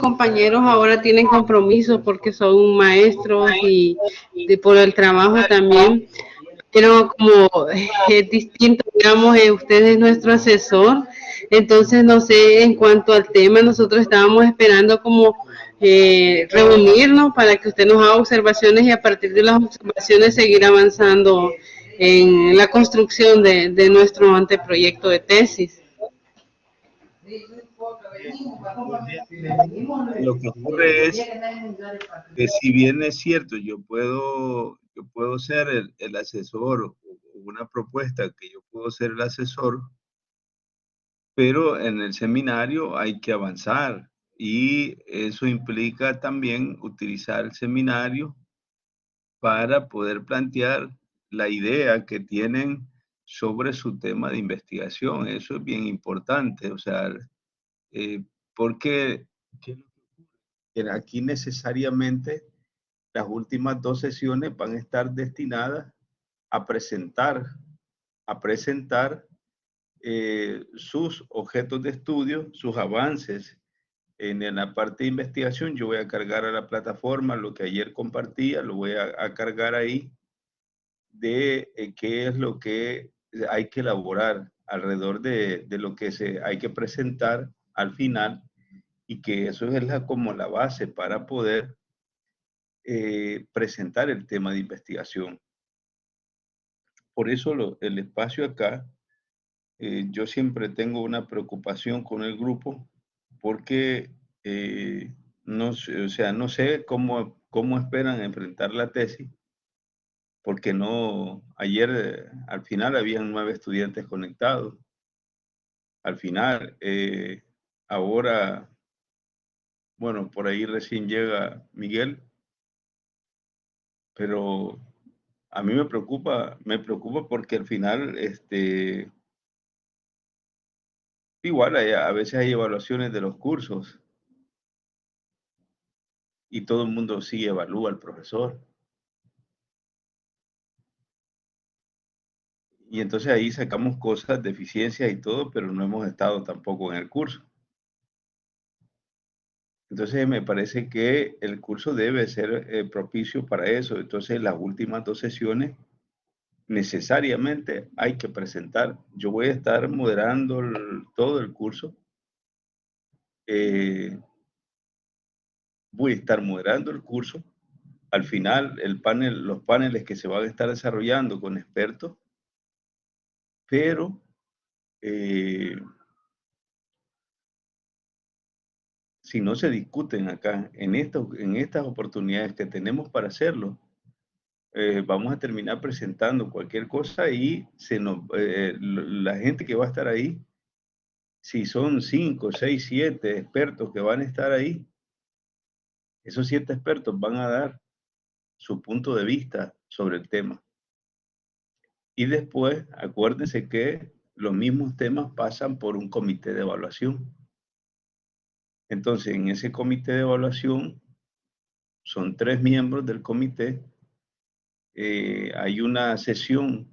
compañeros ahora tienen compromisos porque son maestros y por el trabajo también, pero como es distinto, digamos, usted es nuestro asesor, entonces no sé, en cuanto al tema, nosotros estábamos esperando como reunirnos para que usted nos haga observaciones y a partir de las observaciones seguir avanzando en la construcción de nuestro anteproyecto de tesis. Lo que ocurre es que si bien es cierto, yo puedo ser el asesor, o una propuesta que yo puedo ser el asesor, pero en el seminario hay que avanzar y eso implica también utilizar el seminario para poder plantear la idea que tienen sobre su tema de investigación. Eso es bien importante, o sea, porque ¿qué es lo que ocurre? Aquí necesariamente las últimas 2 sesiones van a estar destinadas a presentar, a presentar sus objetos de estudio, sus avances en la parte de investigación. Yo voy a cargar a la plataforma lo que ayer compartía, lo voy a cargar ahí de qué es lo que hay que elaborar alrededor de lo que hay que presentar al final, y que eso es como la base para poder presentar el tema de investigación. Por eso el espacio acá, yo siempre tengo una preocupación con el grupo porque no sé, o sea, no sé cómo esperan enfrentar la tesis, porque no, ayer al final habían 9 estudiantes conectados. Al final, ahora, bueno, por ahí recién llega Miguel, pero a mí me preocupa porque al final, igual a veces hay evaluaciones de los cursos y todo el mundo sí evalúa al profesor. Y entonces ahí sacamos cosas, deficiencias y todo, pero no hemos estado tampoco en el curso. Entonces me parece que el curso debe ser propicio para eso. Entonces las últimas 2 sesiones necesariamente hay que presentar. Yo voy a estar moderando todo el curso. Voy a estar moderando el curso. Al final, los paneles que se van a estar desarrollando con expertos, pero si no se discuten acá en estas oportunidades que tenemos para hacerlo, vamos a terminar presentando cualquier cosa y la gente que va a estar ahí, si son 5, 6, 7 expertos que van a estar ahí, esos 7 expertos van a dar su punto de vista sobre el tema. Y después, acuérdense que los mismos temas pasan por un comité de evaluación. Entonces, en ese comité de evaluación, son 3 miembros del comité. Hay una sesión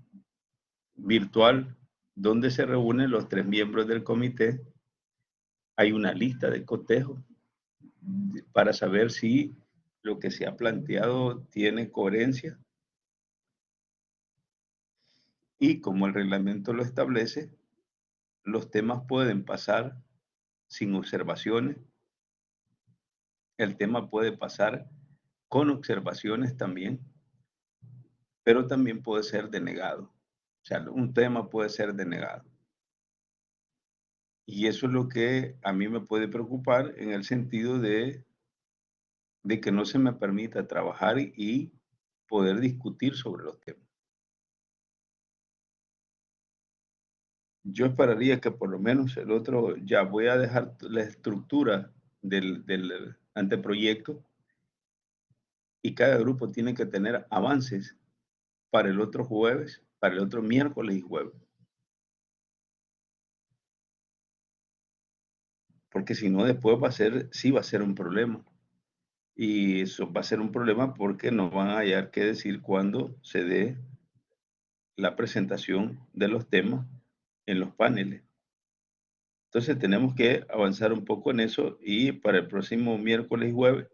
virtual donde se reúnen los 3 miembros del comité. Hay una lista de cotejo para saber si lo que se ha planteado tiene coherencia. Y como el reglamento lo establece, los temas pueden pasar sin observaciones. El tema puede pasar con observaciones también, pero también puede ser denegado. O sea, un tema puede ser denegado. Y eso es lo que a mí me puede preocupar en el sentido de que no se me permita trabajar y poder discutir sobre los temas. Yo esperaría que por lo menos el otro, ya voy a dejar la estructura del anteproyecto, y cada grupo tiene que tener avances para el otro jueves, para el otro miércoles y jueves. Porque si no, después sí va a ser un problema. Y eso va a ser un problema porque nos van a hallar que decir cuando se dé la presentación de los temas en los paneles. Entonces tenemos que avanzar un poco en eso y para el próximo miércoles y jueves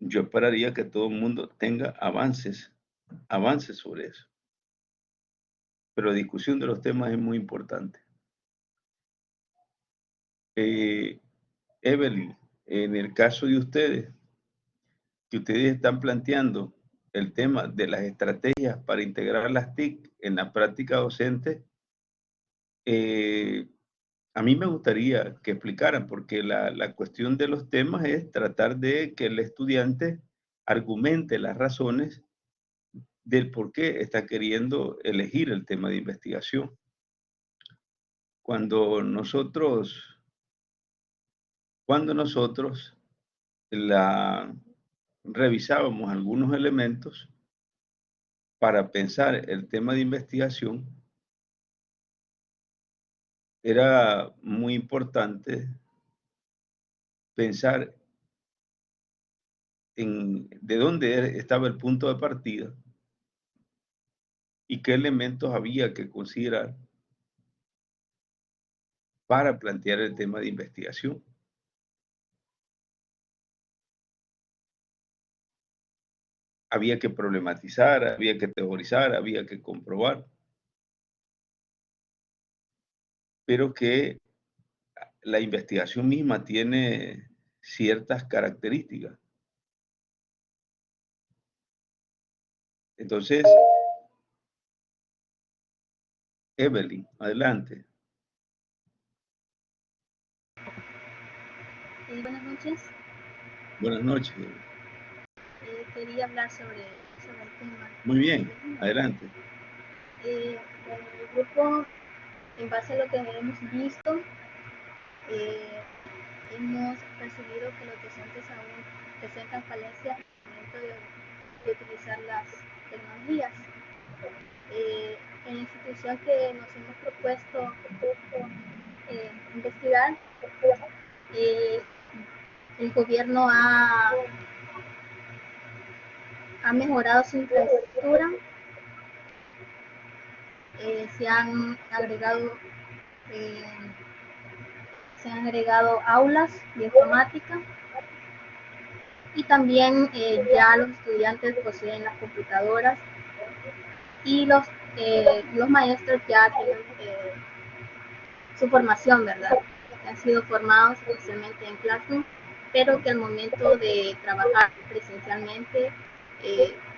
yo esperaría que todo el mundo tenga avances sobre eso. Pero la discusión de los temas es muy importante. Evelyn, en el caso de ustedes, que ustedes están planteando el tema de las estrategias para integrar las TIC en la práctica docente, a mí me gustaría que explicaran, porque la cuestión de los temas es tratar de que el estudiante argumente las razones del por qué está queriendo elegir el tema de investigación. Cuando nosotros revisábamos algunos elementos para pensar el tema de investigación, era muy importante pensar en de dónde estaba el punto de partida y qué elementos había que considerar para plantear el tema de investigación. Había que problematizar, había que teorizar, había que comprobar, pero que la investigación misma tiene ciertas características. Entonces, Evelyn, adelante. Buenas noches. Buenas noches. Quería hablar sobre el tema. Muy bien, adelante. En el grupo, en base a lo que hemos visto, hemos percibido que los docentes aún presentan falencias al momento de utilizar las tecnologías. En la institución que nos hemos propuesto investigar, el gobierno ha mejorado su infraestructura, se han agregado aulas de informática y también ya los estudiantes poseen las computadoras y los maestros ya tienen su formación, ¿verdad? Han sido formados especialmente en Classroom, pero que al momento de trabajar presencialmente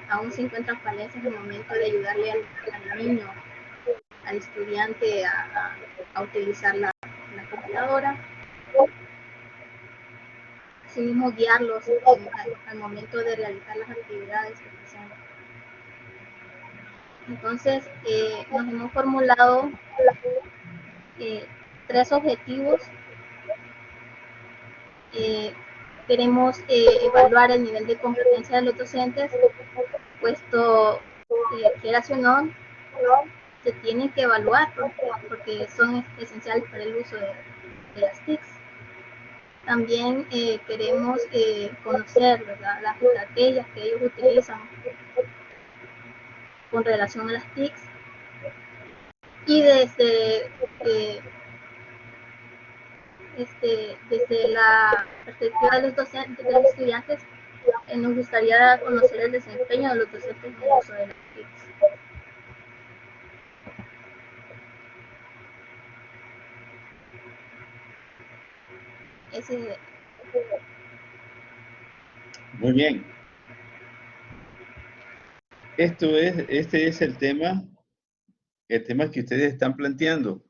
aún se encuentran falencias en el momento de ayudarle al niño, al estudiante a utilizar la computadora. Asimismo, guiarlos al momento de realizar las actividades que presentan. Entonces, nos hemos formulado 3 objetivos. Queremos evaluar el nivel de competencia de los docentes, puesto quieras o no, se tienen que evaluar porque son esenciales para el uso de las TICs. También queremos conocer, ¿verdad?, las estrategias que ellos utilizan con relación a las TICs y desde la perspectiva de los docentes, de los estudiantes, nos gustaría conocer el desempeño de los docentes en el uso de las TICs. Muy bien. Este es el tema que ustedes están planteando.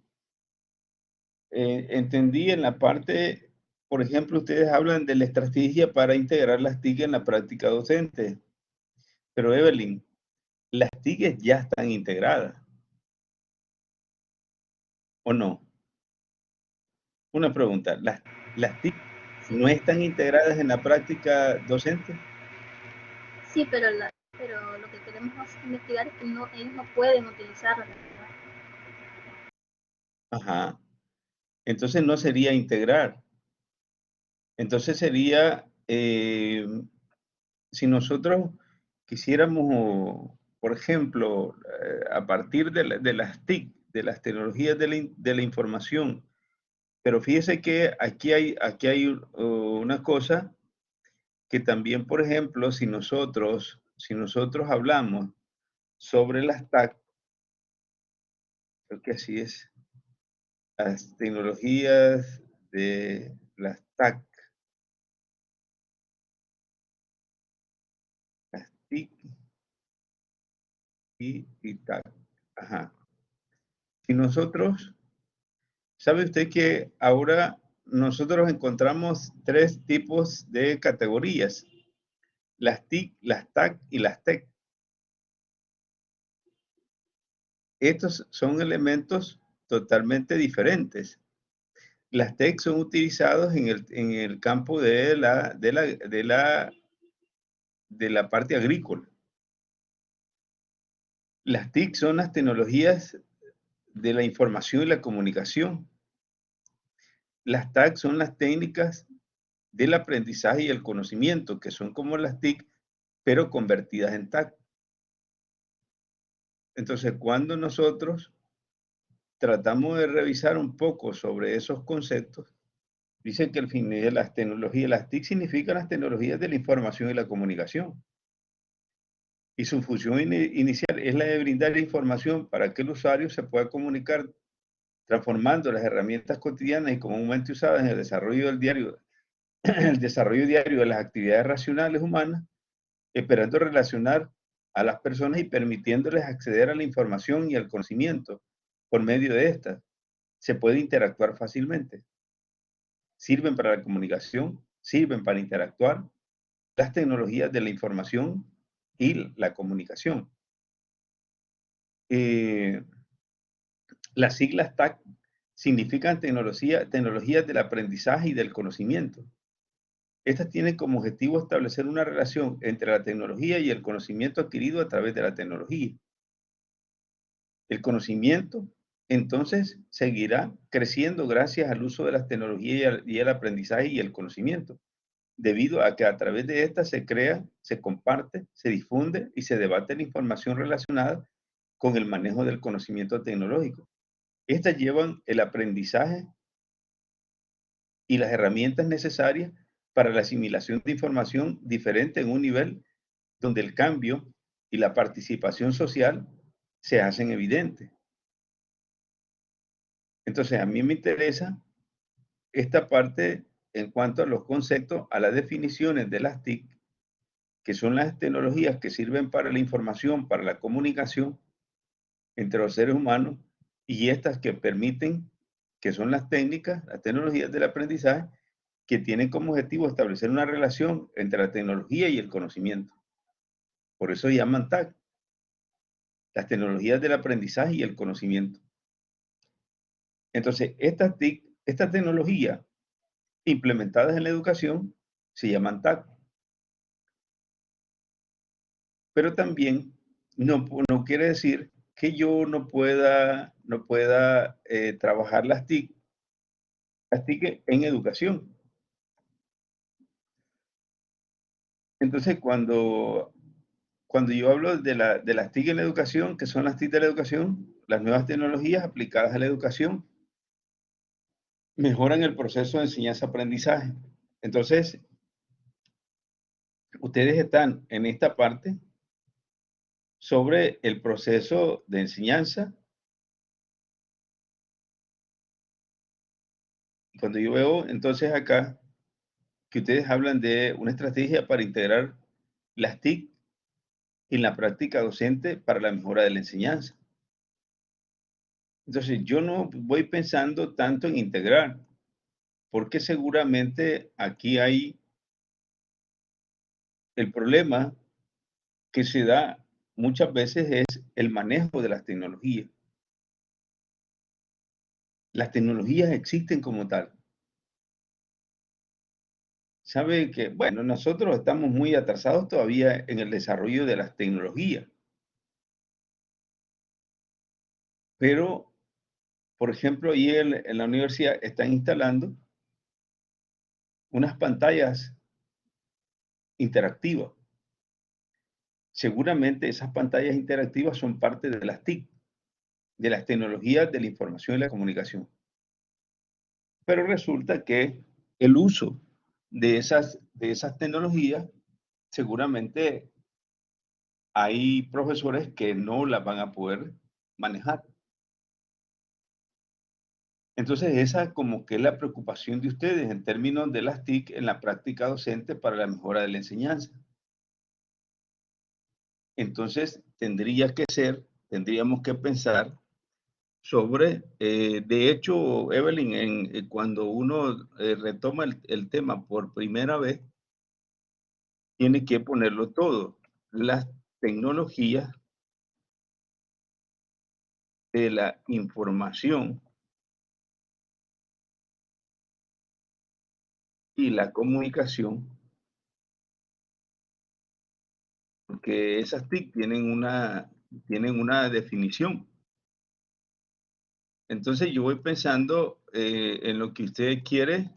Entendí en la parte, por ejemplo, ustedes hablan de la estrategia para integrar las TIC en la práctica docente. Pero Evelyn, las TIC ya están integradas, ¿o no? Una pregunta, ¿las TIC no están integradas en la práctica docente? Sí, pero lo que queremos investigar es que ellos no pueden utilizarlas. Ajá. Entonces no sería integrar. Entonces sería, si nosotros quisiéramos, por ejemplo, a partir de las TIC, de las tecnologías de la información, Pero fíjese que aquí hay una cosa que también, por ejemplo, si nosotros hablamos sobre las TAC, creo que así es, las tecnologías de las TAC, las TIC y TAC. Ajá. Si nosotros, ¿sabe usted que ahora nosotros encontramos tres tipos de categorías? Las TIC, las TAC y las TEC. Estos son elementos totalmente diferentes. Las TEC son utilizados en el campo de la parte agrícola. Las TIC son las tecnologías de la información y la comunicación. Las TAC son las técnicas del aprendizaje y el conocimiento, que son como las TIC, pero convertidas en TAC. Entonces, cuando nosotros tratamos de revisar un poco sobre esos conceptos, dicen que al fin de las tecnologías, las TIC significan las tecnologías de la información y la comunicación. Y su función inicial es la de brindar información para que el usuario se pueda comunicar, transformando las herramientas cotidianas y comúnmente usadas en el desarrollo del diario, el desarrollo diario de las actividades racionales humanas, esperando relacionar a las personas y permitiéndoles acceder a la información y al conocimiento por medio de estas. Se puede interactuar fácilmente. Sirven para la comunicación, sirven para interactuar, las tecnologías de la información y la comunicación. Las siglas TAC significan tecnologías del aprendizaje y del conocimiento. Estas tienen como objetivo establecer una relación entre la tecnología y el conocimiento adquirido a través de la tecnología. El conocimiento, entonces, seguirá creciendo gracias al uso de las tecnologías y el aprendizaje y el conocimiento, debido a que a través de estas se crea, se comparte, se difunde y se debate la información relacionada con el manejo del conocimiento tecnológico. Estas llevan el aprendizaje y las herramientas necesarias para la asimilación de información diferente en un nivel donde el cambio y la participación social se hacen evidentes. Entonces, a mí me interesa esta parte en cuanto a los conceptos, a las definiciones de las TIC, que son las tecnologías que sirven para la información, para la comunicación entre los seres humanos, y estas que permiten, que son las técnicas, las tecnologías del aprendizaje, que tienen como objetivo establecer una relación entre la tecnología y el conocimiento. Por eso llaman TAC, las tecnologías del aprendizaje y el conocimiento. Entonces, estas TIC, estas tecnologías implementadas en la educación se llaman TAC. Pero también no quiere decir que yo no pueda trabajar las TIC en educación. Entonces, cuando yo hablo de las TIC en la educación, que son las TIC de la educación, las nuevas tecnologías aplicadas a la educación, mejoran el proceso de enseñanza-aprendizaje. Entonces, ustedes están en esta parte sobre el proceso de enseñanza. Cuando yo veo entonces acá que ustedes hablan de una estrategia para integrar las TIC en la práctica docente para la mejora de la enseñanza. Entonces, yo no voy pensando tanto en integrar, porque seguramente aquí hay el problema que se da muchas veces es el manejo de las tecnologías. Las tecnologías existen como tal. Sabe que, bueno, nosotros estamos muy atrasados todavía en el desarrollo de las tecnologías. Pero, por ejemplo, ahí en la universidad están instalando unas pantallas interactivas. Seguramente esas pantallas interactivas son parte de las TIC, de las tecnologías de la información y la comunicación. Pero resulta que el uso de esas tecnologías, seguramente hay profesores que no las van a poder manejar. Entonces, esa como que es la preocupación de ustedes en términos de las TIC en la práctica docente para la mejora de la enseñanza. Entonces, tendríamos que pensar sobre, de hecho, Evelyn, cuando uno retoma el tema por primera vez, tiene que ponerlo todo. Las tecnologías de la información y la comunicación, porque esas TIC tienen una definición. Entonces yo voy pensando en lo que usted quiere,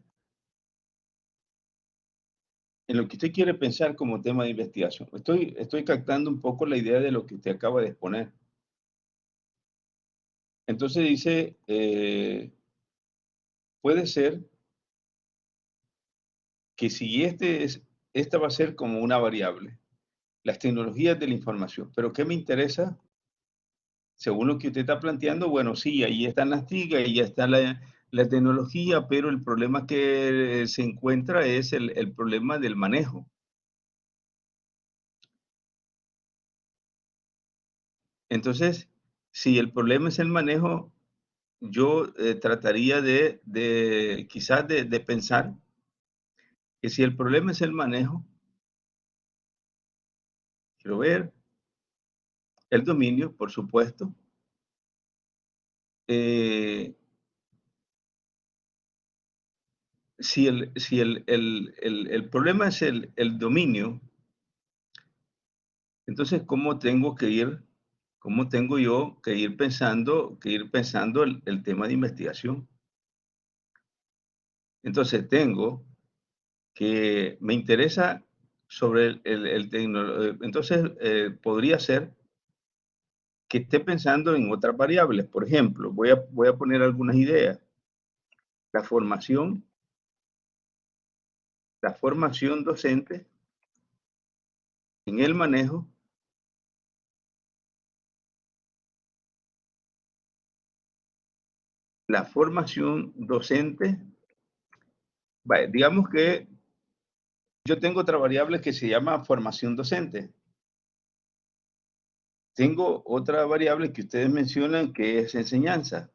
en lo que usted quiere pensar como tema de investigación. Estoy captando un poco la idea de lo que usted acaba de exponer. Entonces dice, puede ser que si esta va a ser como una variable, las tecnologías de la información. Pero ¿qué me interesa? Según lo que usted está planteando, bueno, sí, ahí están las TIC, ahí ya está la tecnología, pero el problema que se encuentra es el problema del manejo. Entonces, si el problema es el manejo, yo trataría quizás de pensar que si el problema es el manejo, quiero ver, el dominio, por supuesto, eh, si el problema es el dominio, entonces, cómo tengo yo que ir pensando el tema de investigación? Entonces, me interesa sobre entonces, podría ser que esté pensando en otras variables. Por ejemplo, voy a poner algunas ideas. La formación, la formación docente en el manejo, la formación docente, vaya, digamos que yo tengo otra variable que se llama formación docente. Tengo otra variable que ustedes mencionan que es enseñanza.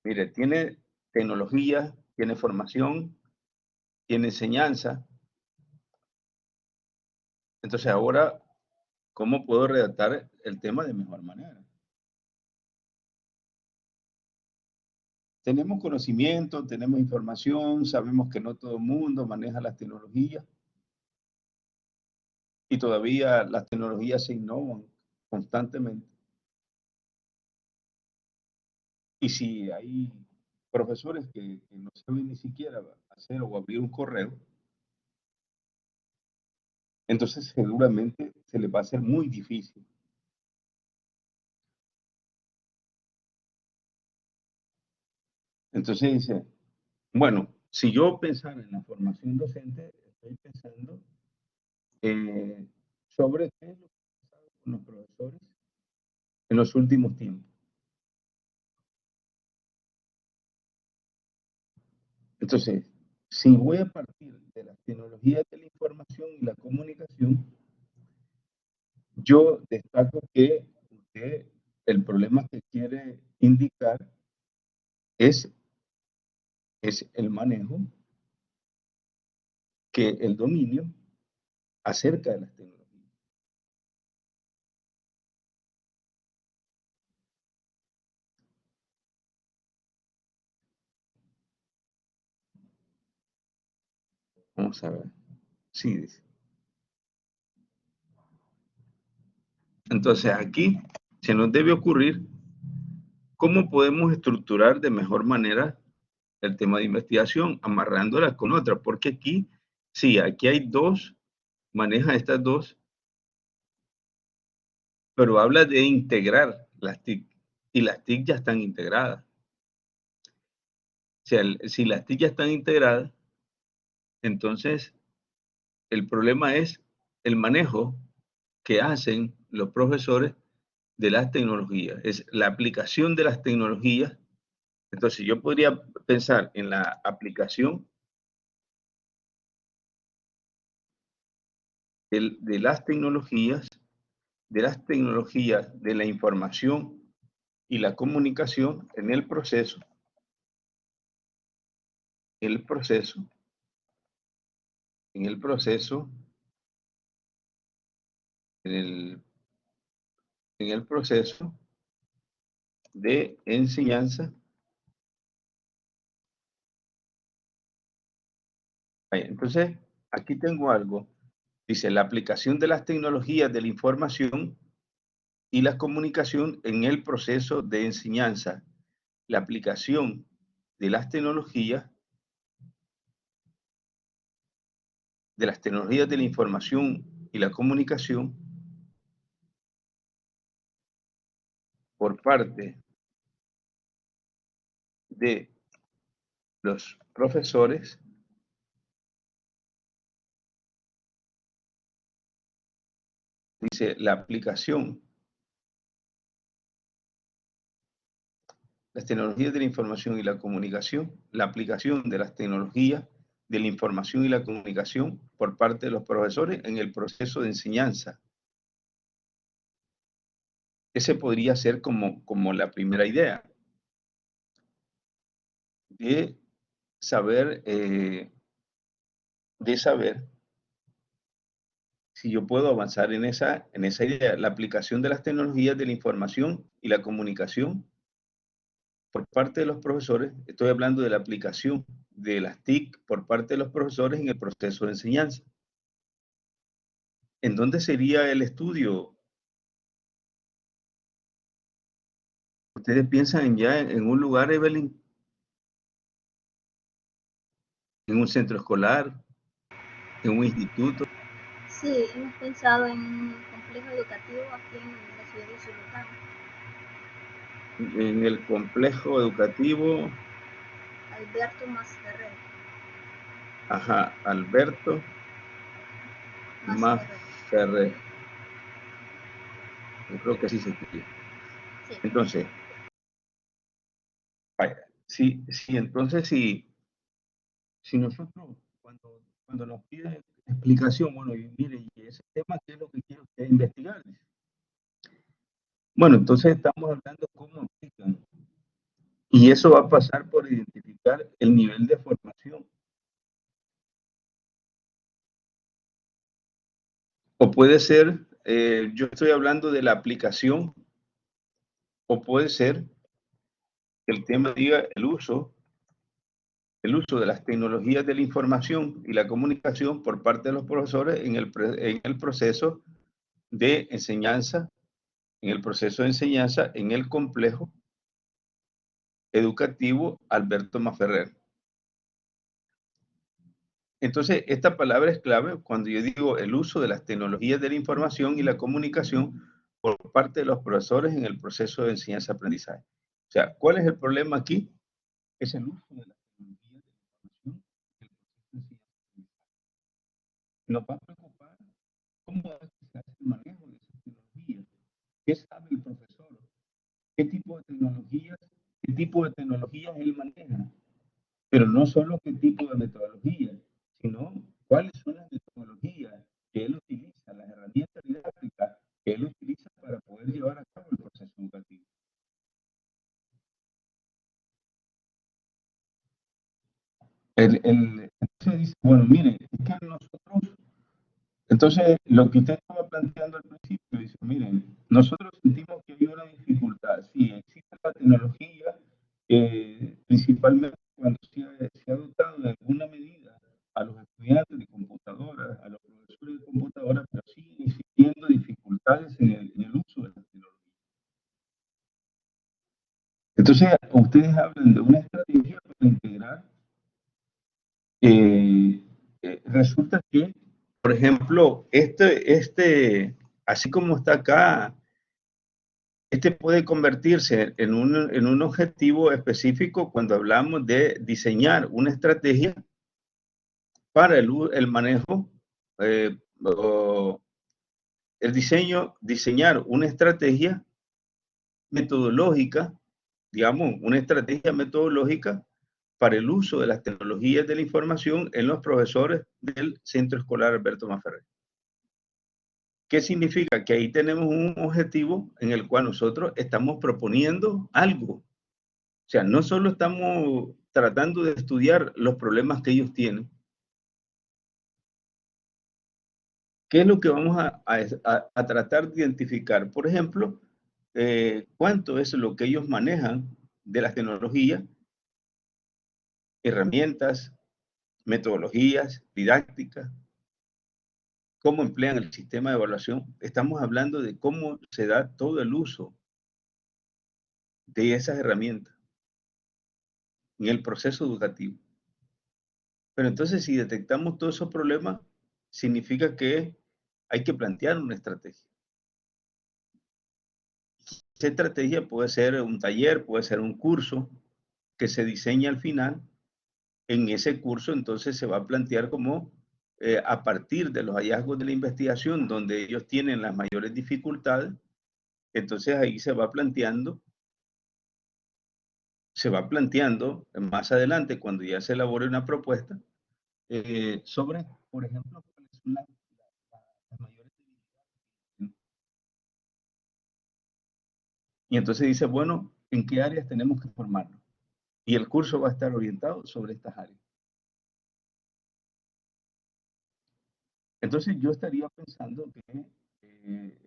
Mire, tiene tecnología, tiene formación, tiene enseñanza. Entonces ahora, ¿cómo puedo redactar el tema de mejor manera? Tenemos conocimiento, tenemos información, sabemos que no todo el mundo maneja las tecnologías y todavía las tecnologías se innovan constantemente. Y si hay profesores que no saben ni siquiera hacer o abrir un correo, entonces seguramente se les va a hacer muy difícil. Entonces dice, bueno, si yo pensara en la formación docente, estoy pensando sobre qué es lo que ha pasado con los profesores en los últimos tiempos. Entonces, si voy a partir de las tecnologías de la información y la comunicación, yo destaco que usted, el problema que quiere indicar es el manejo, que el dominio acerca de las tecnologías. Vamos a ver. Sí, dice. Entonces aquí se nos debe ocurrir cómo podemos estructurar de mejor manera el tema de investigación, amarrándola con otra, porque aquí, sí, aquí hay dos, maneja estas dos, pero habla de integrar las TIC, y las TIC ya están integradas. sea, si las TIC ya están integradas, entonces el problema es el manejo que hacen los profesores de las tecnologías, es la aplicación de las tecnologías. Entonces yo podría pensar en la aplicación de las tecnologías, de la información y la comunicación en el proceso, en el proceso de enseñanza. Entonces, aquí tengo algo. Dice, la aplicación de las tecnologías de la información y la comunicación en el proceso de enseñanza. La aplicación de las tecnologías de la información y la comunicación por parte de los profesores dice la aplicación, las tecnologías de la información y la comunicación, la aplicación de las tecnologías de la información y la comunicación por parte de los profesores en el proceso de enseñanza. Ese podría ser como la primera idea de saber si yo puedo avanzar en esa idea, la aplicación de las tecnologías de la información y la comunicación por parte de los profesores. Estoy hablando de la aplicación de las TIC por parte de los profesores en el proceso de enseñanza. ¿En dónde sería el estudio? ¿Ustedes piensan ya en un lugar, Evelyn? ¿En un centro escolar? ¿En un instituto? Sí, hemos pensado en un complejo educativo aquí en la ciudad de Usulután. En el complejo educativo. Alberto Masferrer. Ajá, Alberto Masferrer. Yo creo que así se escribe. Sí. Entonces, vaya, entonces si nosotros cuando nos piden explicación, bueno, y mire, y ese tema, ¿qué es lo que quiere usted investigar? Bueno, entonces estamos hablando cómo aplican. Y eso va a pasar por identificar el nivel de formación. O puede ser, yo estoy hablando de la aplicación, o puede ser que el tema diga el uso de las tecnologías de la información y la comunicación por parte de los profesores en el proceso de enseñanza, en el complejo educativo Alberto Masferrer. Entonces, esta palabra es clave cuando yo digo el uso de las tecnologías de la información y la comunicación por parte de los profesores en el proceso de enseñanza-aprendizaje. O sea, ¿cuál es el problema aquí? Es el uso de las tecnologías de la información en el proceso de enseñanza-aprendizaje. Nos va a preocupar cómo se hace el manejo de esas tecnologías. ¿Qué sabe el profesor? ¿Qué tipo de tecnologías él maneja? Pero no solo qué tipo de metodología, sino cuáles son las metodologías que él utiliza, las herramientas didácticas que él utiliza para poder llevar a cabo el proceso educativo. Entonces dice, bueno, mire, es que nosotros, entonces lo que usted estaba planteando al principio, dice, miren, nosotros sentimos que hay una dificultad, sí, existe la tecnología, principalmente cuando se ha dotado de alguna medida a los estudiantes de computadoras, a los profesores de computadoras, pero siguen existiendo dificultades en el uso de la tecnología. Entonces, ustedes hablan de una estrategia para integrar. Resulta que, por ejemplo, así como está acá, Este puede convertirse en un objetivo específico cuando hablamos de diseñar una estrategia para el manejo, o diseñar una estrategia metodológica, digamos, una estrategia metodológica para el uso de las tecnologías de la información en los profesores del Centro Escolar Alberto Maferrer. ¿Qué significa? Que ahí tenemos un objetivo en el cual nosotros estamos proponiendo algo. O sea, no solo estamos tratando de estudiar los problemas que ellos tienen. ¿Qué es lo que vamos a tratar de identificar? Por ejemplo, cuánto es lo que ellos manejan de las tecnologías, herramientas, metodologías, didácticas, cómo emplean el sistema de evaluación. Estamos hablando de cómo se da todo el uso de esas herramientas en el proceso educativo. Pero entonces, si detectamos todos esos problemas, significa que hay que plantear una estrategia. Esa estrategia puede ser un taller, puede ser un curso que se diseña al final. En ese curso, entonces, se va a plantear como a partir de los hallazgos de la investigación, donde ellos tienen las mayores dificultades, entonces ahí se va planteando más adelante, cuando ya se elabore una propuesta, sobre, por ejemplo, cuáles son las mayores debilidades. Y entonces dice, bueno, ¿en qué áreas tenemos que formarnos? Y el curso va a estar orientado sobre estas áreas. Entonces yo estaría pensando que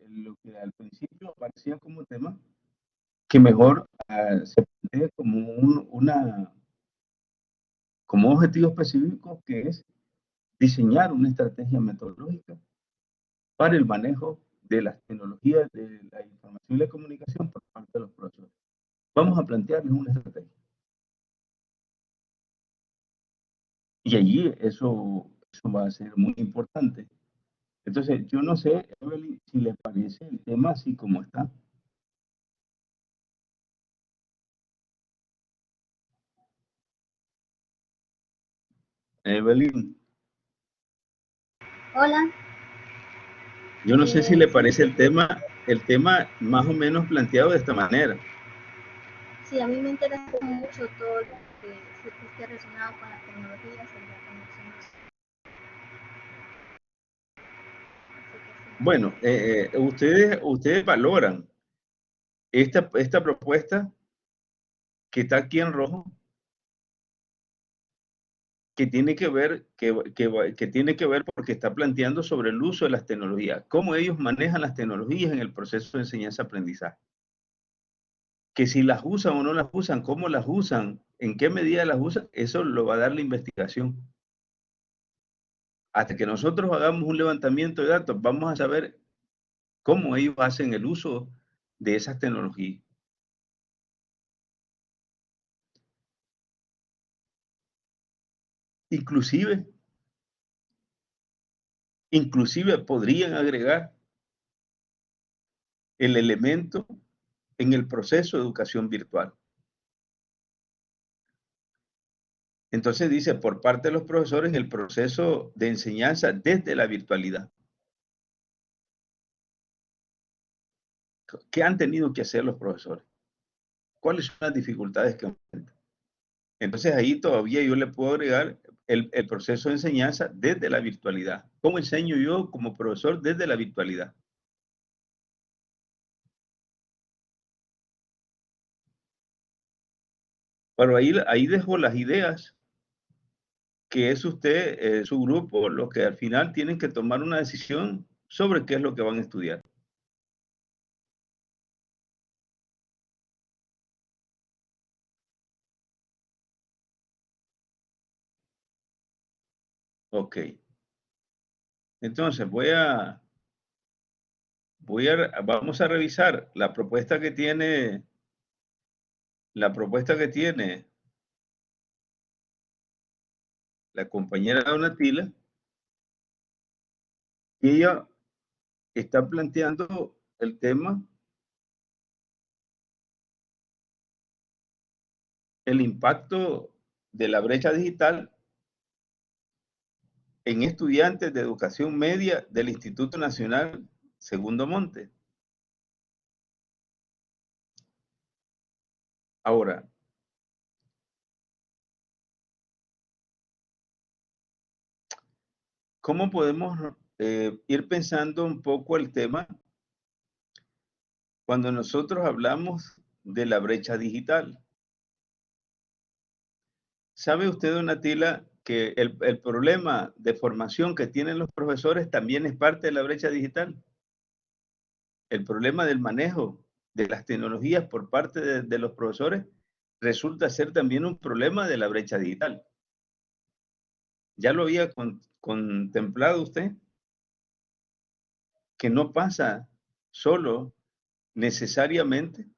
lo que al principio aparecía como tema, que mejor se plantee como objetivo específico, que es diseñar una estrategia metodológica para el manejo de las tecnologías de la información y la comunicación por parte de los profesores. Vamos a plantearles una estrategia. Y allí eso va a ser muy importante. Entonces, yo no sé, Evelyn, si le parece el tema así como está. Evelyn, Hola. yo no sé si le Sí, parece el tema más o menos planteado de esta manera. sí, a mí me interesa mucho todo lo que esté relacionado con las tecnologías y la conexión. Bueno, ustedes valoran esta propuesta que está aquí en rojo, que tiene que ver, que tiene que ver porque está planteando sobre el uso de las tecnologías, cómo ellos manejan las tecnologías en el proceso de enseñanza-aprendizaje. Que si las usan o no las usan, cómo las usan, en qué medida las usan, eso lo va a dar la investigación. Hasta que nosotros hagamos un levantamiento de datos, vamos a saber cómo ellos hacen el uso de esas tecnologías. Inclusive podrían agregar el elemento en el proceso de educación virtual. Entonces dice, por parte de los profesores, en el proceso de enseñanza desde la virtualidad. ¿Qué han tenido que hacer los profesores? ¿Cuáles son las dificultades que enfrentan? Entonces ahí todavía yo le puedo agregar el proceso de enseñanza desde la virtualidad. ¿Cómo enseño yo como profesor desde la virtualidad? Pero ahí dejo las ideas, que es usted, su grupo, los que al final tienen que tomar una decisión sobre qué es lo que van a estudiar. Ok. Entonces vamos a revisar la propuesta que tiene la compañera Donatila, y ella está planteando el tema el impacto de la brecha digital en estudiantes de educación media del Instituto Nacional Segundo Monte. Ahora, ¿cómo podemos ir pensando un poco el tema cuando nosotros hablamos de la brecha digital? ¿Sabe usted, Donatila, que el problema de formación que tienen los profesores también es parte de la brecha digital? El problema del manejo de las tecnologías por parte de los profesores resulta ser también un problema de la brecha digital. ¿Ya lo había contemplado usted? Que no pasa solo necesariamente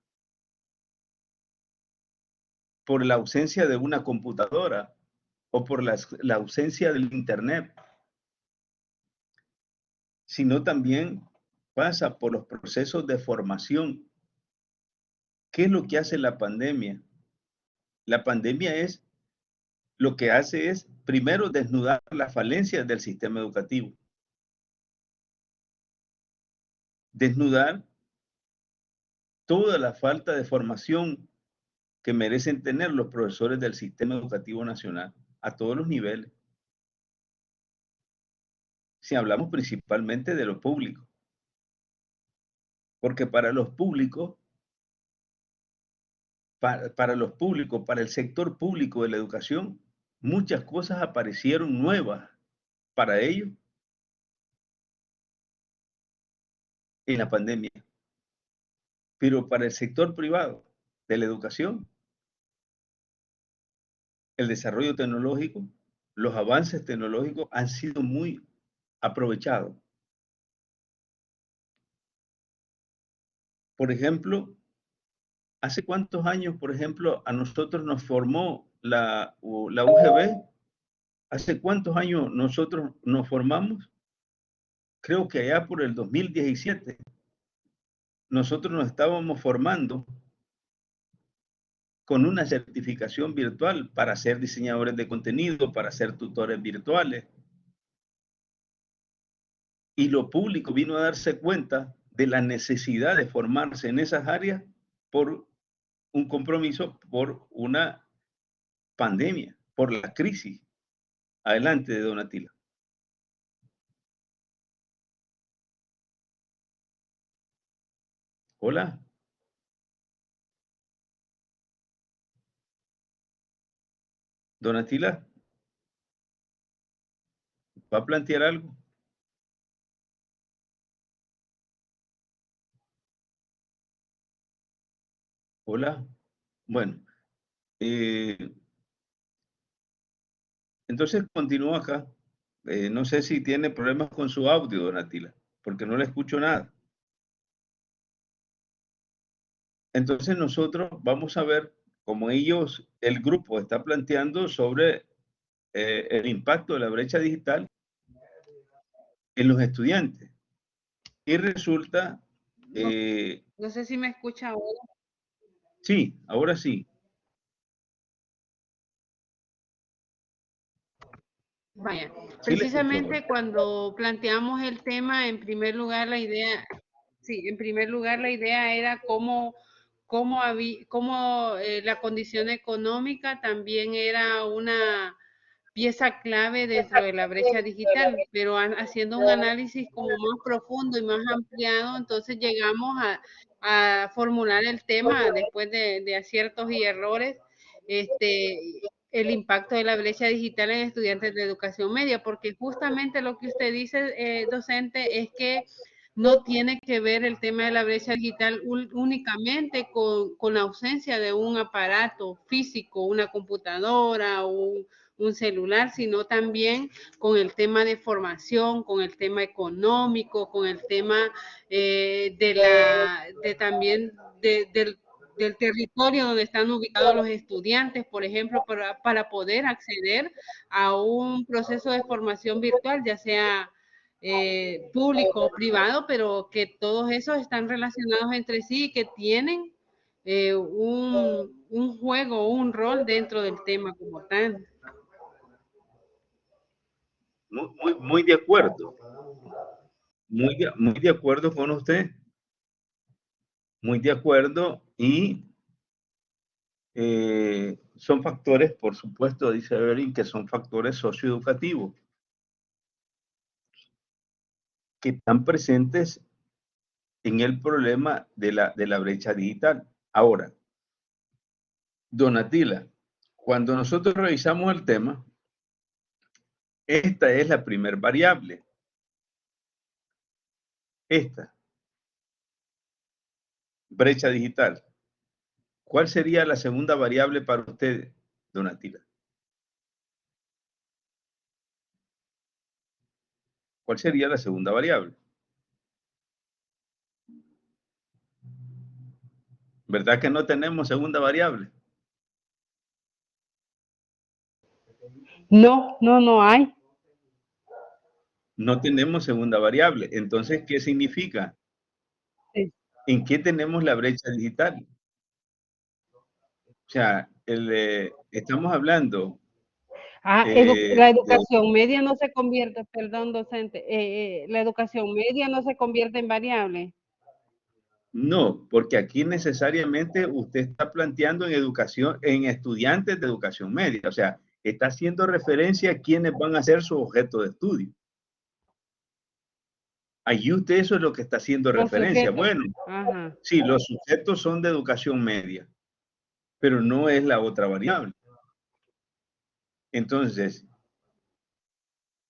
por la ausencia de una computadora o por la ausencia del Internet, sino también pasa por los procesos de formación. ¿Qué es lo que hace la pandemia? La pandemia lo que hace es, primero, desnudar las falencias del sistema educativo. Desnudar toda la falta de formación que merecen tener los profesores del sistema educativo nacional a todos los niveles. Si hablamos principalmente de lo público, porque para los públicos, para el sector público de la educación, muchas cosas aparecieron nuevas para ellos en la pandemia. Pero para el sector privado de la educación, el desarrollo tecnológico, los avances tecnológicos han sido muy aprovechados. Por ejemplo, ¿hace cuántos años, por ejemplo, a nosotros nos formó la UGB? ¿Hace cuántos años nosotros nos formamos? Creo que allá por el 2017 nosotros nos estábamos formando con una certificación virtual para ser diseñadores de contenido, para ser tutores virtuales. Y lo público vino a darse cuenta de la necesidad de formarse en esas áreas por un compromiso, por una pandemia, por la crisis. Adelante, Donatila. Hola. Donatila, ¿va a plantear algo? Hola. Bueno, entonces continúo acá. No sé si tiene problemas con su audio, Donatila, porque no le escucho nada. Entonces nosotros vamos a ver cómo el grupo está planteando sobre el impacto de la brecha digital en los estudiantes. Y resulta... No sé si me escucha ahora. Sí, ahora sí. Vaya, Sí le escucho precisamente ahora. cuando planteamos el tema, en primer lugar la idea, sí, en primer lugar la idea era cómo la condición económica también era una pieza clave dentro de la brecha digital, pero haciendo un análisis como más profundo y más ampliado, entonces llegamos a formular el tema después de aciertos y errores, el impacto de la brecha digital en estudiantes de educación media, porque justamente lo que usted dice, docente, es que no tiene que ver el tema de la brecha digital únicamente con la ausencia de un aparato físico, una computadora o un celular, sino también con el tema de formación, con el tema económico, con el tema también del territorio donde están ubicados los estudiantes, por ejemplo, para poder acceder a un proceso de formación virtual, ya sea público o privado, pero que todos esos están relacionados entre sí y que tienen un juego, un rol dentro del tema como tal. Muy de acuerdo. Muy de acuerdo con usted. Muy de acuerdo. Y son factores, por supuesto, dice Evelyn, que son factores socioeducativos que están presentes en el problema de la brecha digital. Ahora, Donatila, cuando nosotros revisamos el tema, esta es la primer variable. Esta, brecha digital. ¿Cuál sería la segunda variable para usted, Donatila? ¿Cuál sería la segunda variable? ¿Verdad que no tenemos segunda variable? No, no, no hay. No tenemos segunda variable. Entonces, ¿qué significa? Sí. ¿En qué tenemos la brecha digital? O sea, estamos hablando La de... educación media no se convierte, perdón, docente, la educación media no se convierte en variable. No, porque aquí necesariamente usted está planteando en educación, en estudiantes de educación media. O sea, está haciendo referencia a quienes van a ser su objeto de estudio. Allí usted eso es lo que está haciendo Los referencia. sujetos. Bueno, Ajá. sí, los sujetos son de educación media, pero no es la otra variable. Entonces,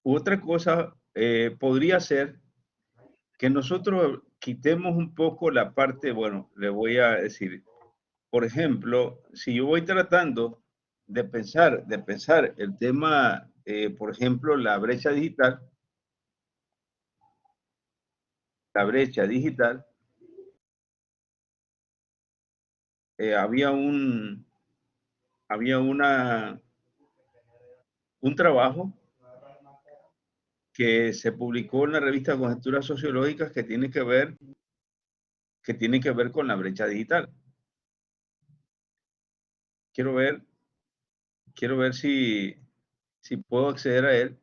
otra cosa podría ser que nosotros quitemos un poco la parte, bueno, le voy a decir, por ejemplo, si yo voy tratando de pensar el tema, por ejemplo, la brecha digital, había había un trabajo que se publicó en la revista Conjeturas Sociológicas que tiene que ver con la brecha digital. Quiero ver, quiero ver si puedo acceder a él.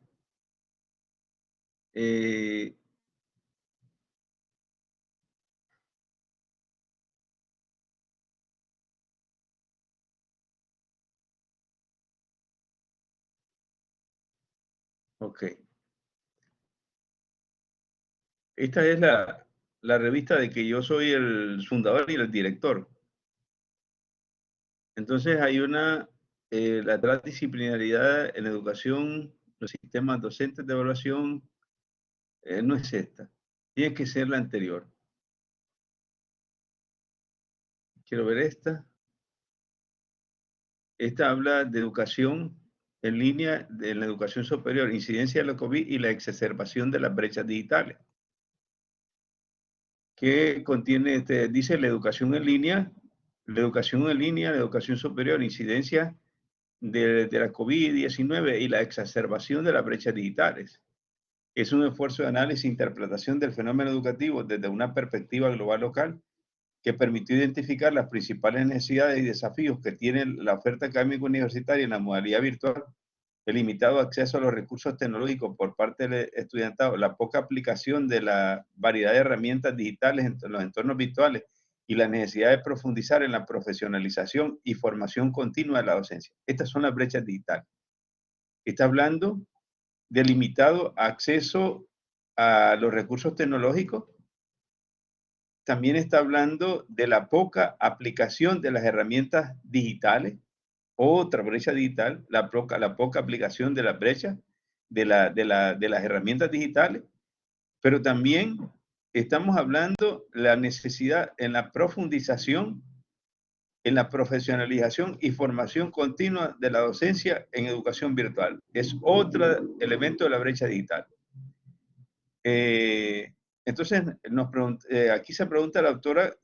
Eh, ok. Esta es la revista de que yo soy el fundador y el director. Entonces hay la transdisciplinaridad en educación, los sistemas docentes de evaluación, no es esta. Tiene que ser la anterior. Quiero ver esta. Esta habla de educación en línea, de la educación superior, incidencia de la COVID y la exacerbación de las brechas digitales. Que contiene, dice la educación en línea, la educación superior, incidencia de la COVID-19 y la exacerbación de las brechas digitales. Es un esfuerzo de análisis e interpretación del fenómeno educativo desde una perspectiva global local que permitió identificar las principales necesidades y desafíos que tiene la oferta académica universitaria en la modalidad virtual, el limitado acceso a los recursos tecnológicos por parte del estudiantado, la poca aplicación de la variedad de herramientas digitales en los entornos virtuales y la necesidad de profundizar en la profesionalización y formación continua de la docencia. Estas son las brechas digitales. Está hablando de limitado acceso a los recursos tecnológicos. También está hablando de la poca aplicación de las herramientas digitales. Otra brecha digital, la poca aplicación de la brecha de las herramientas digitales, pero también estamos hablando de la necesidad en la profundización, en la profesionalización y formación continua de la docencia en educación virtual. Es otro elemento de la brecha digital. Entonces, aquí se pregunta la autora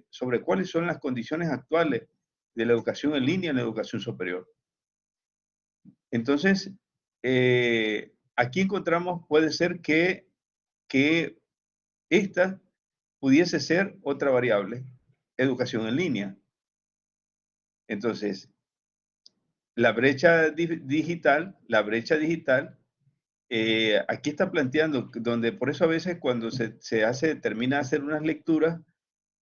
sobre cuáles son las condiciones actuales de la educación en línea en la educación superior. Entonces, aquí encontramos, puede ser que esta pudiese ser otra variable. educación en línea. Entonces, la brecha digital, aquí está planteando, donde por eso a veces cuando termina de hacer unas lecturas,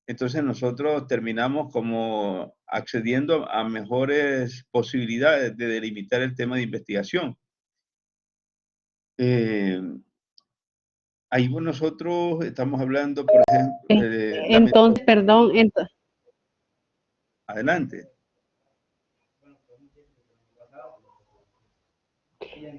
entonces nosotros terminamos como accediendo a mejores posibilidades de delimitar el tema de investigación. Ahí nosotros estamos hablando, por ejemplo, entonces, perdón, adelante.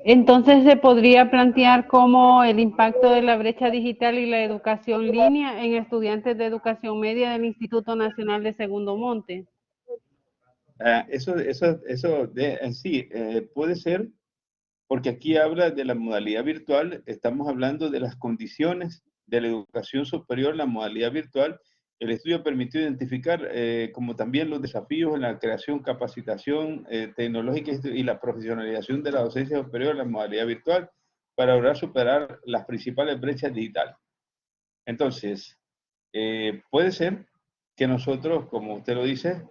Entonces se podría plantear como el impacto de la brecha digital y la educación línea en estudiantes de educación media del Instituto Nacional de Segundo Monte. Eso en sí puede ser, porque aquí habla de la modalidad virtual, estamos hablando de las condiciones de la educación superior en la modalidad virtual. El estudio permitió identificar como también los desafíos en la creación, capacitación tecnológica y la profesionalización de la docencia superior en la modalidad virtual para lograr superar las principales brechas digitales. Entonces, puede ser que nosotros, como usted lo dice,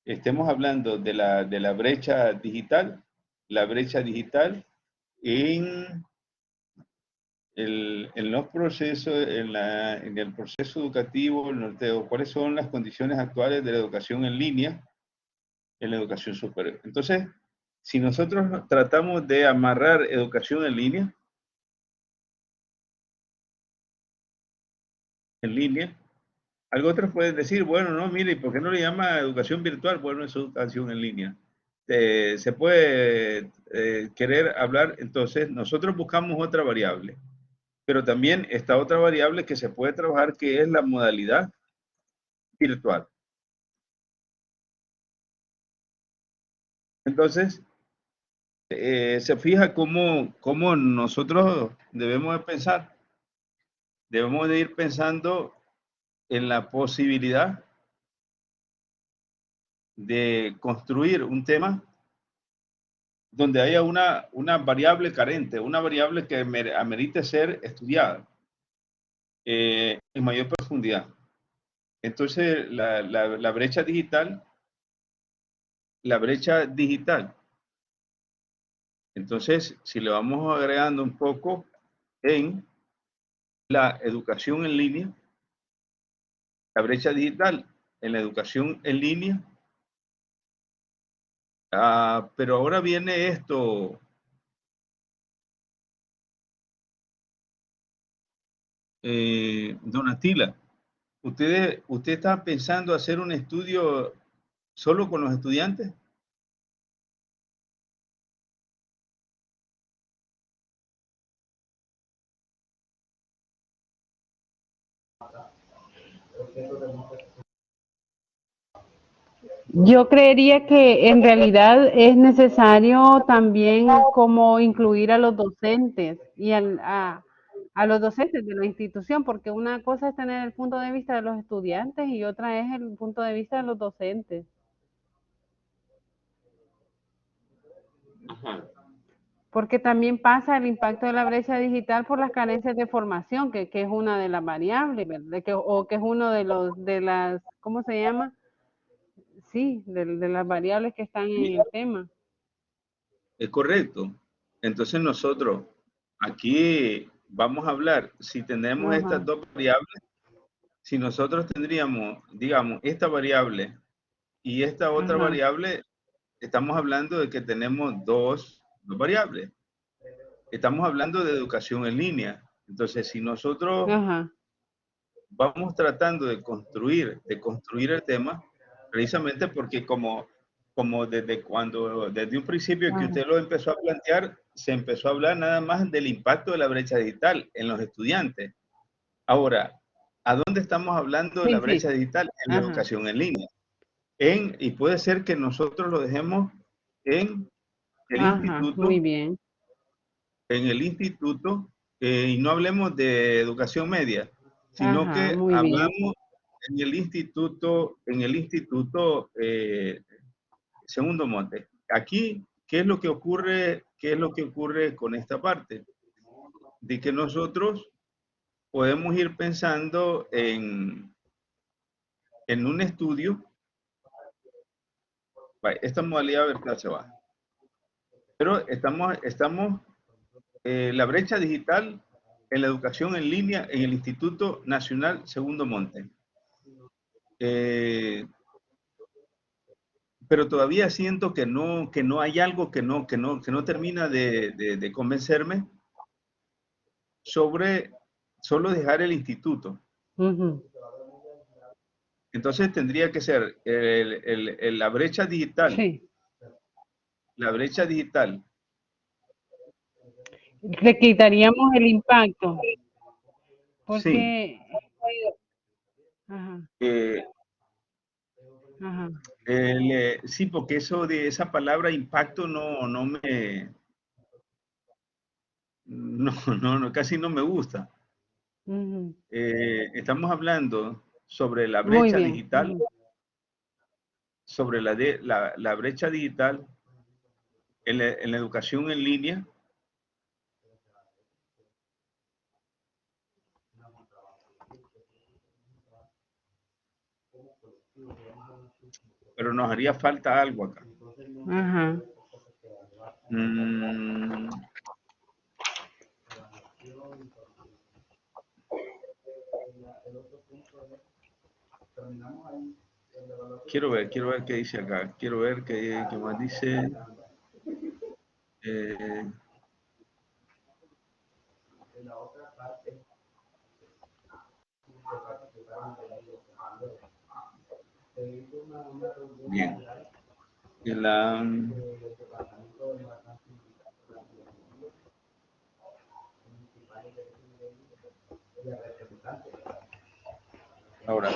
estemos hablando de la brecha digital en los procesos, en el proceso educativo, cuáles son las condiciones actuales de la educación en línea en la educación superior. Entonces, si nosotros tratamos de amarrar educación en línea, algo otros pueden decir, bueno, no, mire, ¿por qué no le llama educación virtual? Bueno, es educación en línea. Se puede querer hablar, entonces nosotros buscamos otra variable, pero también está otra variable que se puede trabajar, que es la modalidad virtual. Entonces, se fija cómo nosotros debemos de pensar. Debemos de ir pensando en la posibilidad de construir un tema donde haya una variable carente, una variable que amerite ser estudiada en mayor profundidad. Entonces, la brecha digital, entonces, si le vamos agregando un poco en la educación en línea, la brecha digital en la educación en línea, pero ahora viene esto, Donatila, ¿usted está pensando hacer un estudio solo con los estudiantes? Yo creería que en realidad es necesario también como incluir a los docentes y a los docentes de la institución, porque una cosa es tener el punto de vista de los estudiantes y otra es el punto de vista de los docentes. Ajá. Porque también pasa el impacto de la brecha digital por las carencias de formación, que es una de las variables, ¿verdad? O que es uno de las, ¿cómo se llama? Sí, de las variables que están en el tema. Es correcto. Entonces nosotros aquí vamos a hablar, si tenemos estas dos variables, si nosotros tendríamos, digamos, esta variable y esta otra variable, estamos hablando de que tenemos dos variables. Estamos hablando de educación en línea. Entonces, si nosotros vamos tratando de construir el tema, precisamente porque como desde un principio que usted lo empezó a plantear, se empezó a hablar nada más del impacto de la brecha digital en los estudiantes. Ahora, ¿a dónde estamos hablando de la brecha digital? En la educación en línea. Y puede ser que nosotros lo dejemos en el instituto. Muy bien. En el instituto, y no hablemos de educación media, sino que hablamos en el instituto Segundo Monte. Aquí, ¿qué es lo que ocurre con esta parte? De que nosotros podemos ir pensando en en un estudio, esta modalidad virtual se va. Pero estamos la brecha digital en la educación en línea en el Instituto Nacional Segundo Monte. Pero todavía siento que no hay algo que no termina de convencerme sobre solo dejar el instituto. Entonces tendría que ser la brecha digital. Sí. La brecha digital. Le quitaríamos el impacto. Porque... Sí. Ajá. Ajá. Sí, porque eso de esa palabra impacto no me... No, casi no me gusta. Estamos hablando sobre la brecha digital, sobre la brecha digital en la educación en línea. Pero nos haría falta algo acá. Ajá. Quiero ver qué dice acá. Quiero ver qué más dice. Bien. Ahora,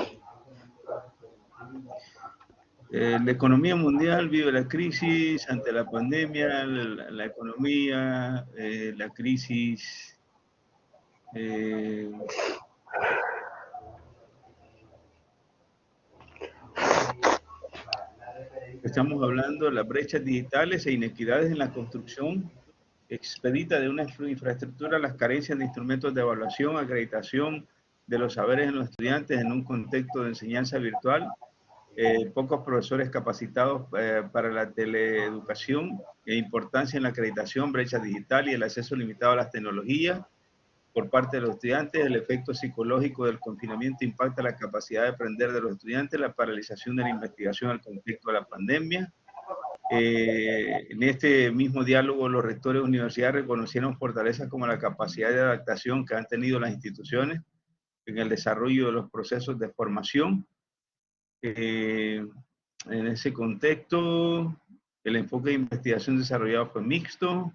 la economía mundial vive la crisis ante la pandemia, la economía, la crisis. Estamos hablando de las brechas digitales e inequidades en la construcción expedita de una infraestructura, las carencias de instrumentos de evaluación, acreditación de los saberes en los estudiantes en un contexto de enseñanza virtual, pocos profesores capacitados para la teleeducación, importancia en la acreditación, brecha digital y el acceso limitado a las tecnologías por parte de los estudiantes, el efecto psicológico del confinamiento impacta la capacidad de aprender de los estudiantes, la paralización de la investigación al contexto de la pandemia. En este mismo diálogo, los rectores de universidades reconocieron fortalezas como la capacidad de adaptación que han tenido las instituciones en el desarrollo de los procesos de formación. En ese contexto, el enfoque de investigación desarrollado fue mixto.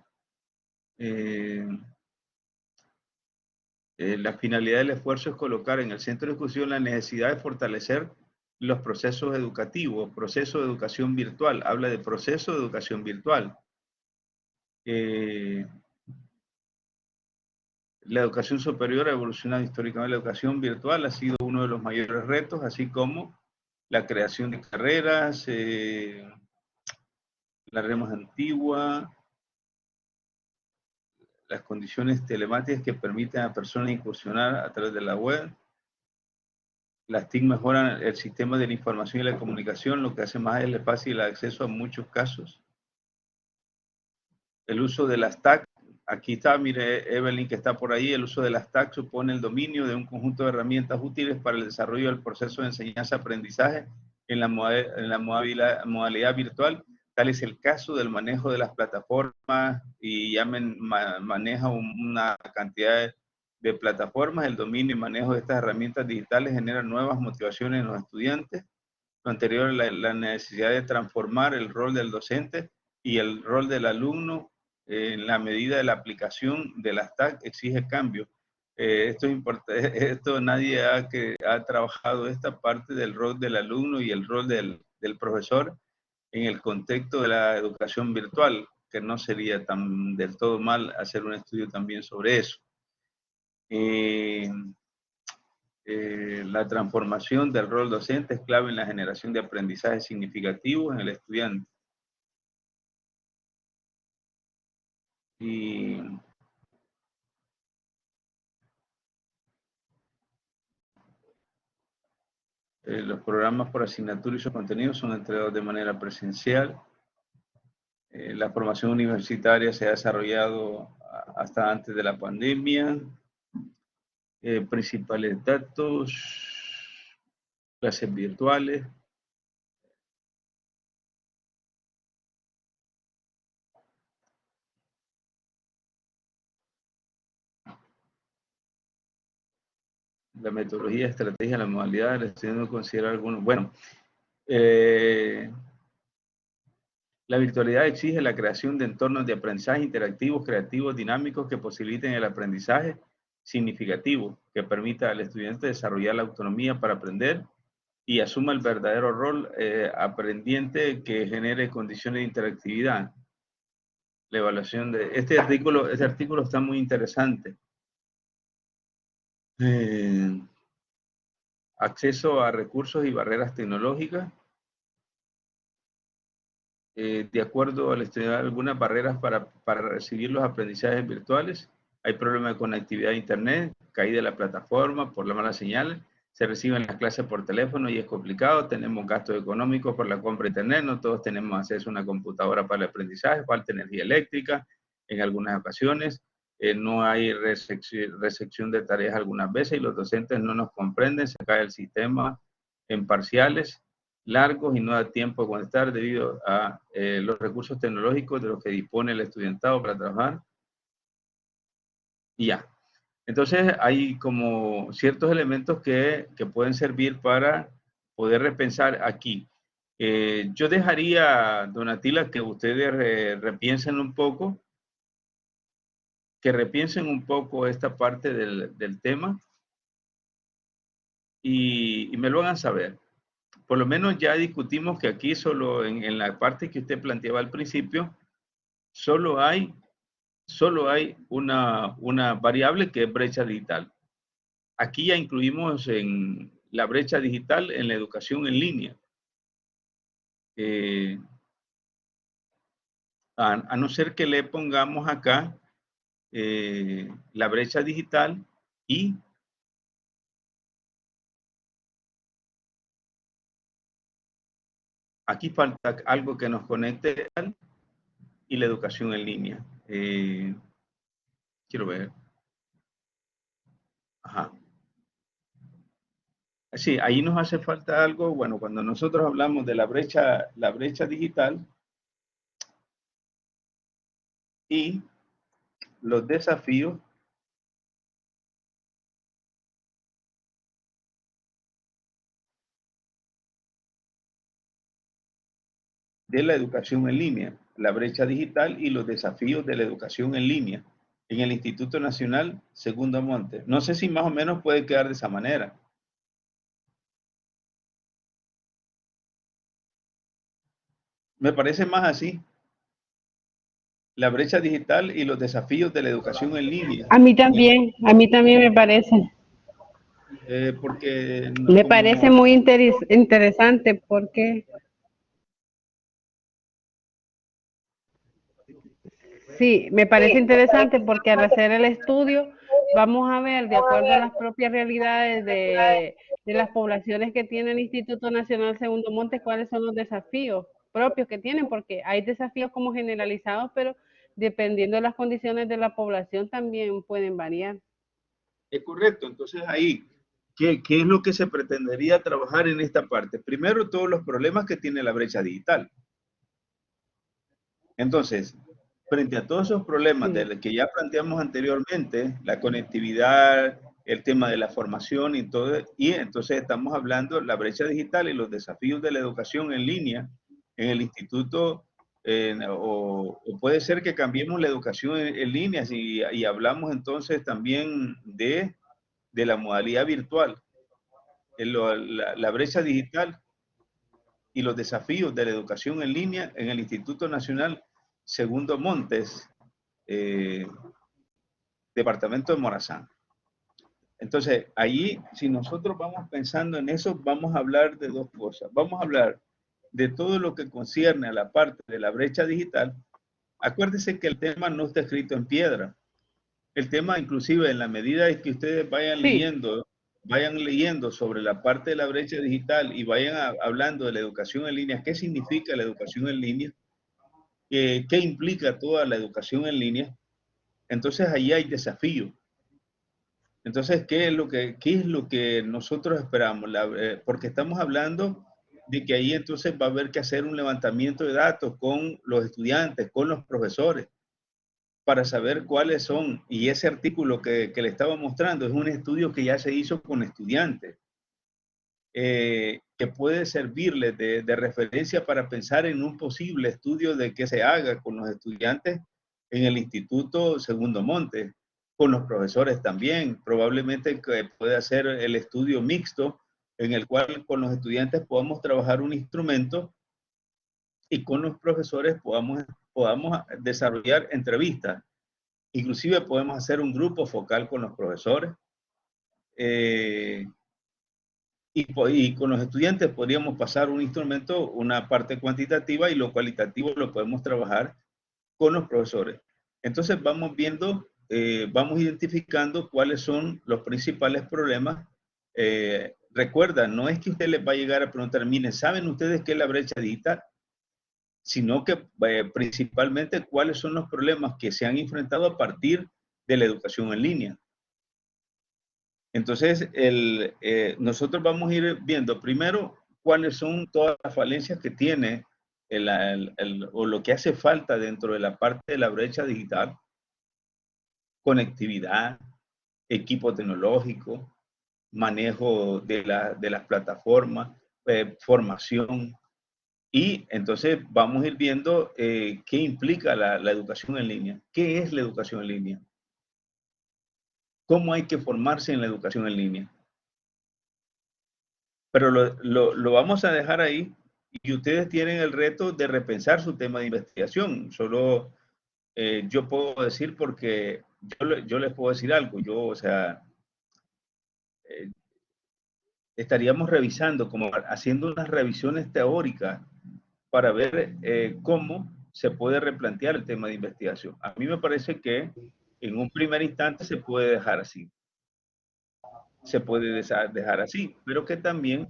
La finalidad del esfuerzo es colocar en el centro de discusión la necesidad de fortalecer los procesos educativos, proceso de educación virtual, habla de proceso de educación virtual. La educación superior ha evolucionado históricamente. La educación virtual ha sido uno de los mayores retos, así como la creación de carreras, la red más antigua, las condiciones telemáticas que permiten a personas incursionar a través de la web. Las TIC mejoran el sistema de la información y la comunicación, lo que hace más fácil el acceso a muchos casos. El uso de las TAC, aquí está, mire Evelyn que está por ahí, el uso de las TAC supone el dominio de un conjunto de herramientas útiles para el desarrollo del proceso de enseñanza-aprendizaje en la modalidad virtual. Tal es el caso del manejo de las plataformas y ya maneja una cantidad de plataformas. El dominio y manejo de estas herramientas digitales genera nuevas motivaciones en los estudiantes. Lo anterior, la necesidad de transformar el rol del docente y el rol del alumno en la medida de la aplicación de las TAC exige cambio. Esto es importante, esto nadie ha trabajado esta parte del rol del alumno y el rol del profesor en el contexto de la educación virtual, que no sería tan del todo mal hacer un estudio también sobre eso. La transformación del rol docente es clave en la generación de aprendizajes significativos en el estudiante. Y Los programas por asignatura y sus contenidos son entregados de manera presencial. La formación universitaria se ha desarrollado hasta antes de la pandemia. Principales datos, clases virtuales. La metodología, estrategia, la modalidad, estudiando considerar algunos. Bueno, la virtualidad exige la creación de entornos de aprendizaje interactivos, creativos, dinámicos que posibiliten el aprendizaje significativo, que permita al estudiante desarrollar la autonomía para aprender y asuma el verdadero rol aprendiente que genere condiciones de interactividad. La evaluación de este artículo está muy interesante. Acceso a recursos y barreras tecnológicas. De acuerdo al estudiar algunas barreras para recibir los aprendizajes virtuales. Hay problemas de conectividad a internet, caída de la plataforma por la mala señal, se reciben las clases por teléfono y es complicado, tenemos gastos económicos por la compra de internet, no todos tenemos acceso a una computadora para el aprendizaje, falta energía eléctrica en algunas ocasiones, no hay recepción de tareas algunas veces y los docentes no nos comprenden, se cae el sistema en parciales largos y no da tiempo de contestar debido a los recursos tecnológicos de los que dispone el estudiantado para trabajar. Y ya. Entonces hay como ciertos elementos que pueden servir para poder repensar aquí. Yo dejaría, Donatila, que ustedes repiensen un poco, esta parte del tema y me lo hagan saber. Por lo menos ya discutimos que aquí solo en la parte que usted planteaba al principio, solo hay una variable que es brecha digital. Aquí ya incluimos en la brecha digital en la educación en línea. A no ser que le pongamos acá la brecha digital y aquí falta algo que nos conecte y la educación en línea. Quiero ver. Ajá. Sí, ahí nos hace falta algo. Bueno, cuando nosotros hablamos de la brecha digital y los desafíos de la educación en línea, la brecha digital y los desafíos de la educación en línea en el Instituto Nacional Segundo Monte. No sé si más o menos puede quedar de esa manera. Me parece más así. La brecha digital y los desafíos de la educación en línea. A mí también me parece. Porque Me parece muy interesante porque sí, me parece interesante porque al hacer el estudio vamos a ver, de acuerdo a las propias realidades de las poblaciones que tiene el Instituto Nacional Segundo Montes, cuáles son los desafíos propios que tienen, porque hay desafíos como generalizados, pero dependiendo de las condiciones de la población también pueden variar. es correcto. Entonces ahí, ¿qué es lo que se pretendería trabajar en esta parte? Primero, todos los problemas que tiene la brecha digital. Entonces, frente a todos esos problemas de los que ya planteamos anteriormente, la conectividad, el tema de la formación y todo, y entonces estamos hablando de la brecha digital y los desafíos de la educación en línea en el instituto, o puede ser que cambiemos la educación en línea y hablamos entonces también de la modalidad virtual, la brecha digital y los desafíos de la educación en línea en el Instituto Nacional Segundo Montes, departamento de Morazán. Entonces, allí, si nosotros vamos pensando en eso, vamos a hablar de dos cosas. Vamos a hablar de todo lo que concierne a la parte de la brecha digital. Acuérdense que el tema no está escrito en piedra. El tema, inclusive, en la medida en que ustedes vayan leyendo vayan leyendo sobre la parte de la brecha digital y vayan hablando de la educación en línea, qué significa la educación en línea, qué implica toda la educación en línea, entonces ahí hay desafío. Entonces, qué es lo que nosotros esperamos? Porque estamos hablando de que ahí entonces va a haber que hacer un levantamiento de datos con los estudiantes, con los profesores, para saber cuáles son. Y ese artículo que le estaba mostrando es un estudio que ya se hizo con estudiantes, que puede servirles de referencia para pensar en un posible estudio de que se haga con los estudiantes en el Instituto Segundo Monte, con los profesores también. Probablemente que puede hacer el estudio mixto en el cual con los estudiantes podamos trabajar un instrumento y con los profesores podamos desarrollar entrevistas. Inclusive podemos hacer un grupo focal con los profesores. Y con los estudiantes podríamos pasar un instrumento, una parte cuantitativa, y lo cualitativo lo podemos trabajar con los profesores. Entonces vamos viendo, vamos identificando cuáles son los principales problemas. Recuerda, no es que usted les va a llegar a preguntar, miren, ¿saben ustedes qué es la brecha digital? Sino que principalmente cuáles son los problemas que se han enfrentado a partir de la educación en línea. Entonces, nosotros vamos a ir viendo primero cuáles son todas las falencias que tiene o lo que hace falta dentro de la parte de la brecha digital: conectividad, equipo tecnológico, manejo de las plataformas, formación. Y entonces vamos a ir viendo qué implica la educación en línea. ¿Qué es la educación en línea? ¿Cómo hay que formarse en la educación en línea? Pero lo vamos a dejar ahí, y ustedes tienen el reto de repensar su tema de investigación. Solo yo puedo decir, porque yo les puedo decir algo. Yo, o sea, eh, estaríamos revisando, como haciendo unas revisiones teóricas para ver cómo se puede replantear el tema de investigación. A mí me parece que en un primer instante se puede dejar así. Se puede dejar así, pero que también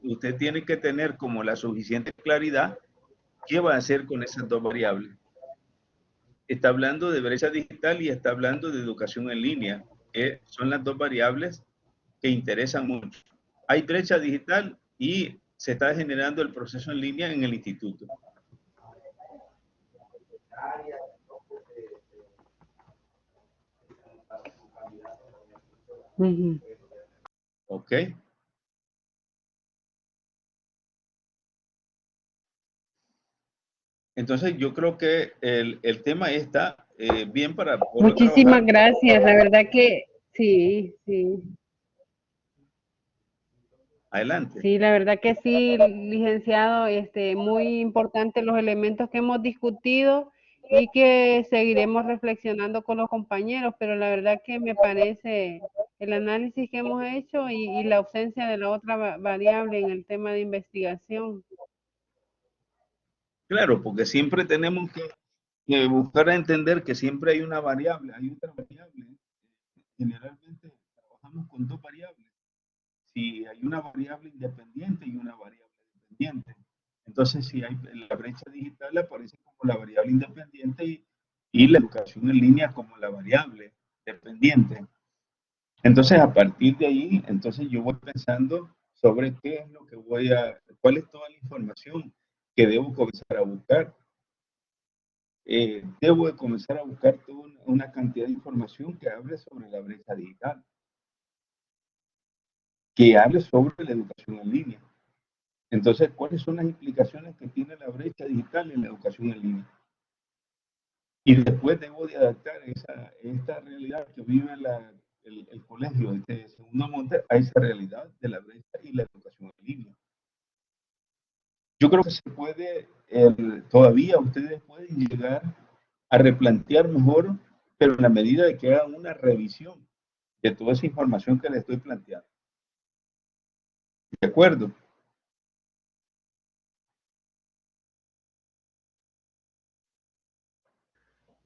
usted tiene que tener como la suficiente claridad qué va a hacer con esas dos variables. Está hablando de brecha digital y está hablando de educación en línea, que son las dos variables que interesan mucho. Hay brecha digital y se está generando el proceso en línea en el instituto. ¿Ok? Entonces yo creo que el tema está bien para poderlo Muchísimas trabajar. gracias, la verdad que sí, sí. Adelante. Sí, la verdad que sí, licenciado, muy importante los elementos que hemos discutido y que seguiremos reflexionando con los compañeros, pero la verdad que me parece el análisis que hemos hecho y la ausencia de la otra variable en el tema de investigación. Claro, porque siempre tenemos que buscar a entender que siempre hay una variable, hay otra variable. Generalmente trabajamos con dos variables. Si hay una variable independiente y una variable dependiente. Entonces, si hay la brecha digital, aparece como la variable independiente, y la educación en línea como la variable dependiente. Entonces, a partir de ahí, entonces yo voy pensando sobre qué es lo que cuál es toda la información que debo comenzar a buscar. Debo de comenzar a buscar toda una cantidad de información que hable sobre la brecha digital, que hable sobre la educación en línea. Entonces, ¿cuáles son las implicaciones que tiene la brecha digital en la educación en línea? Y después debo de adaptar esta realidad que vive el colegio de Segundo Monte a esa realidad de la brecha y la educación en línea. Yo creo que se puede, todavía ustedes pueden llegar a replantear mejor, pero en la medida de que hagan una revisión de toda esa información que les estoy planteando. ¿De acuerdo?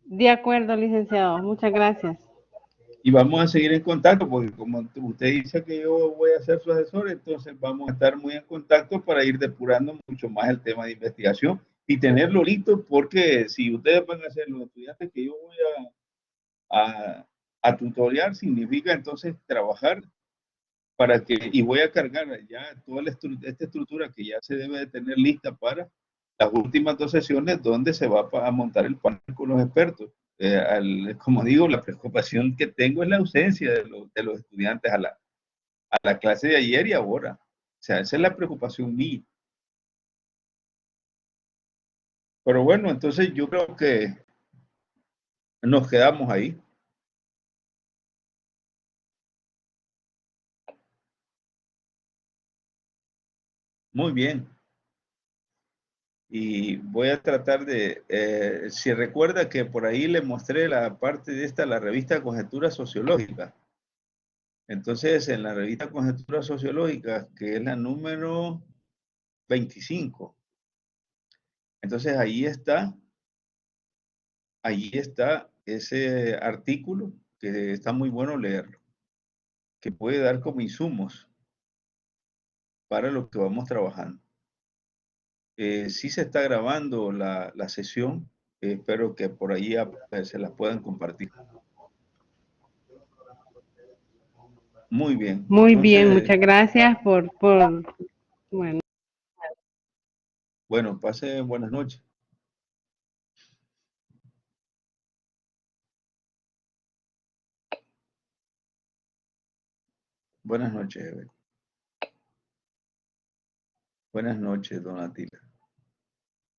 De acuerdo, licenciado, muchas gracias. Y vamos a seguir en contacto, porque como usted dice que yo voy a ser su asesor, entonces vamos a estar muy en contacto para ir depurando mucho más el tema de investigación y tenerlo listo, porque si ustedes van a ser los estudiantes que yo voy a tutorial, significa entonces trabajar para que, y voy a cargar ya toda esta estructura que ya se debe de tener lista para las últimas 2 sesiones donde se va a montar el panel con los expertos. Como digo, la preocupación que tengo es la ausencia de los estudiantes a la clase de ayer y ahora. O sea, esa es la preocupación mía. Pero bueno, entonces yo creo que nos quedamos ahí. Muy bien. Y voy a tratar de, si recuerda que por ahí le mostré la parte de esta, la revista Conjetura Sociológica. Entonces, en la revista Conjetura Sociológica, que es la número 25, entonces ahí está ese artículo que está muy bueno leerlo, que puede dar como insumos para lo que vamos trabajando. Sí se está grabando la sesión, espero que por ahí se las puedan compartir. Muy bien, Muy bien, entonces, muchas gracias bueno. bueno, pase buenas noches. Buenas noches, Ever. Buenas noches, Donatila.